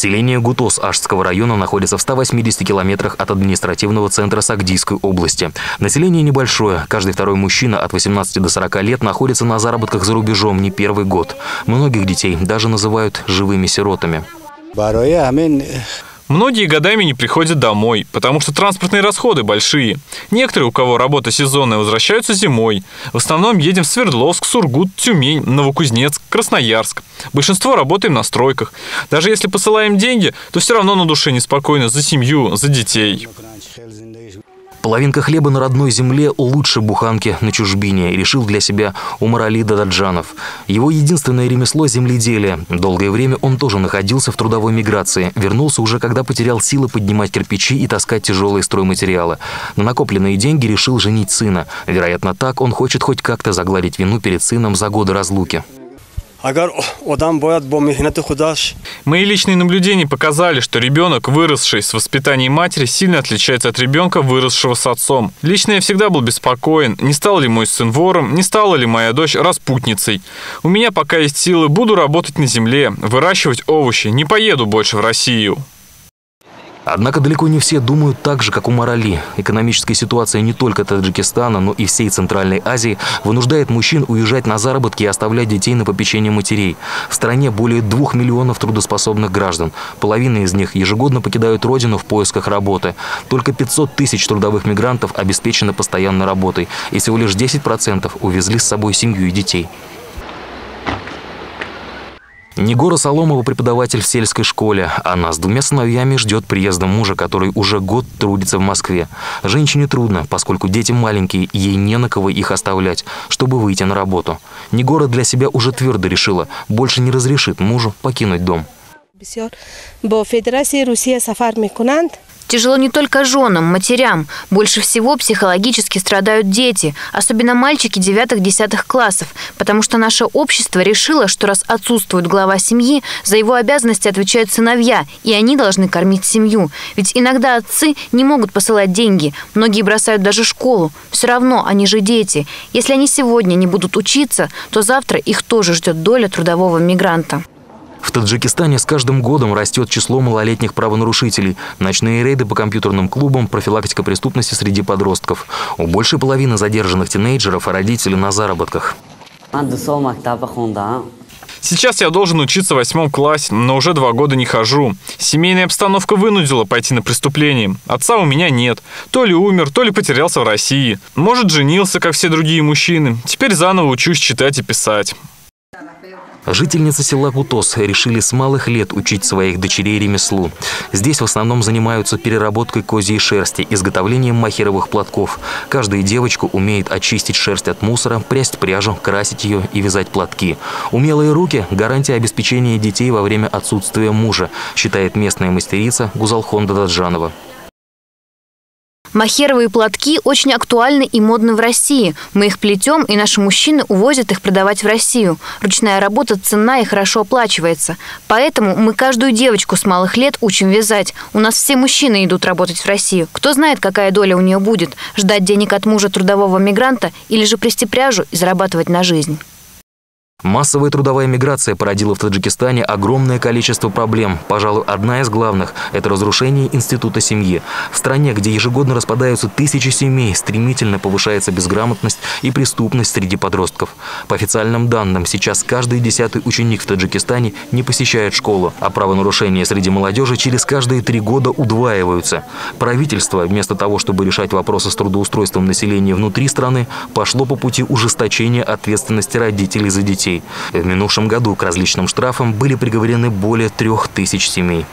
Селение Гутос Ашского района находится в 180 километрах от административного центра Сагдийской области. Население небольшое. Каждый второй мужчина от 18 до 40 лет находится на заработках за рубежом не первый год. Многих детей даже называют живыми сиротами. Многие годами не приходят домой, потому что транспортные расходы большие. Некоторые, у кого работа сезонная, возвращаются зимой. В основном едем в Свердловск, Сургут, Тюмень, Новокузнецк, Красноярск. Большинство работаем на стройках. Даже если посылаем деньги, то все равно на душе неспокойно за семью, за детей. Половинка хлеба на родной земле лучше буханки на чужбине, решил для себя Умарали Дададжанов. Его единственное ремесло – земледелие. Долгое время он тоже находился в трудовой миграции. Вернулся уже, когда потерял силы поднимать кирпичи и таскать тяжелые стройматериалы. На накопленные деньги решил женить сына. Вероятно, так он хочет хоть как-то загладить вину перед сыном за годы разлуки. Мои личные наблюдения показали, что ребенок, выросший с воспитанием матери, сильно отличается от ребенка, выросшего с отцом. Лично я всегда был беспокоен, не стал ли мой сын вором, не стала ли моя дочь распутницей. У меня пока есть силы, буду работать на земле, выращивать овощи, не поеду больше в Россию. Однако далеко не все думают так же, как Умарали. Экономическая ситуация не только Таджикистана, но и всей Центральной Азии вынуждает мужчин уезжать на заработки и оставлять детей на попечение матерей. В стране более 2 миллионов трудоспособных граждан. Половина из них ежегодно покидают родину в поисках работы. Только 500 тысяч трудовых мигрантов обеспечены постоянной работой. И всего лишь 10% увезли с собой семью и детей. Нигора Соломова – преподаватель в сельской школе. Она с 2 сыновьями ждет приезда мужа, который уже год трудится в Москве. Женщине трудно, поскольку дети маленькие, и ей не на кого их оставлять, чтобы выйти на работу. Нигора для себя уже твердо решила – больше не разрешит мужу покинуть дом. Тяжело не только женам, матерям. Больше всего психологически страдают дети, особенно мальчики 9-10 классов, потому что наше общество решило, что раз отсутствует глава семьи, за его обязанности отвечают сыновья, и они должны кормить семью. Ведь иногда отцы не могут посылать деньги, многие бросают даже школу. Все равно они же дети. Если они сегодня не будут учиться, то завтра их тоже ждет доля трудового мигранта. В Таджикистане с каждым годом растет число малолетних правонарушителей. Ночные рейды по компьютерным клубам, профилактика преступности среди подростков. У большей половины задержанных тинейджеров родители на заработках. Сейчас я должен учиться в 8 классе, но уже 2 года не хожу. Семейная обстановка вынудила пойти на преступление. Отца у меня нет. То ли умер, то ли потерялся в России. Может, женился, как все другие мужчины. Теперь заново учусь читать и писать. Жительницы села Гутос решили с малых лет учить своих дочерей ремеслу. Здесь в основном занимаются переработкой козьей шерсти, изготовлением махеровых платков. Каждая девочка умеет очистить шерсть от мусора, прясть пряжу, красить ее и вязать платки. Умелые руки – гарантия обеспечения детей во время отсутствия мужа, считает местная мастерица Гузалхон Дададжанова. Махеровые платки очень актуальны и модны в России. Мы их плетем, и наши мужчины увозят их продавать в Россию. Ручная работа ценна и хорошо оплачивается. Поэтому мы каждую девочку с малых лет учим вязать. У нас все мужчины идут работать в Россию. Кто знает, какая доля у нее будет – ждать денег от мужа трудового мигранта или же плести пряжу и зарабатывать на жизнь. Массовая трудовая миграция породила в Таджикистане огромное количество проблем. Пожалуй, одна из главных – это разрушение института семьи. В стране, где ежегодно распадаются тысячи семей, стремительно повышается безграмотность и преступность среди подростков. По официальным данным, сейчас каждый 10-й ученик в Таджикистане не посещает школу, а правонарушения среди молодежи через каждые 3 года удваиваются. Правительство, вместо того, чтобы решать вопросы с трудоустройством населения внутри страны, пошло по пути ужесточения ответственности родителей за детей. В минувшем году к различным штрафам были приговорены более 3000 семей.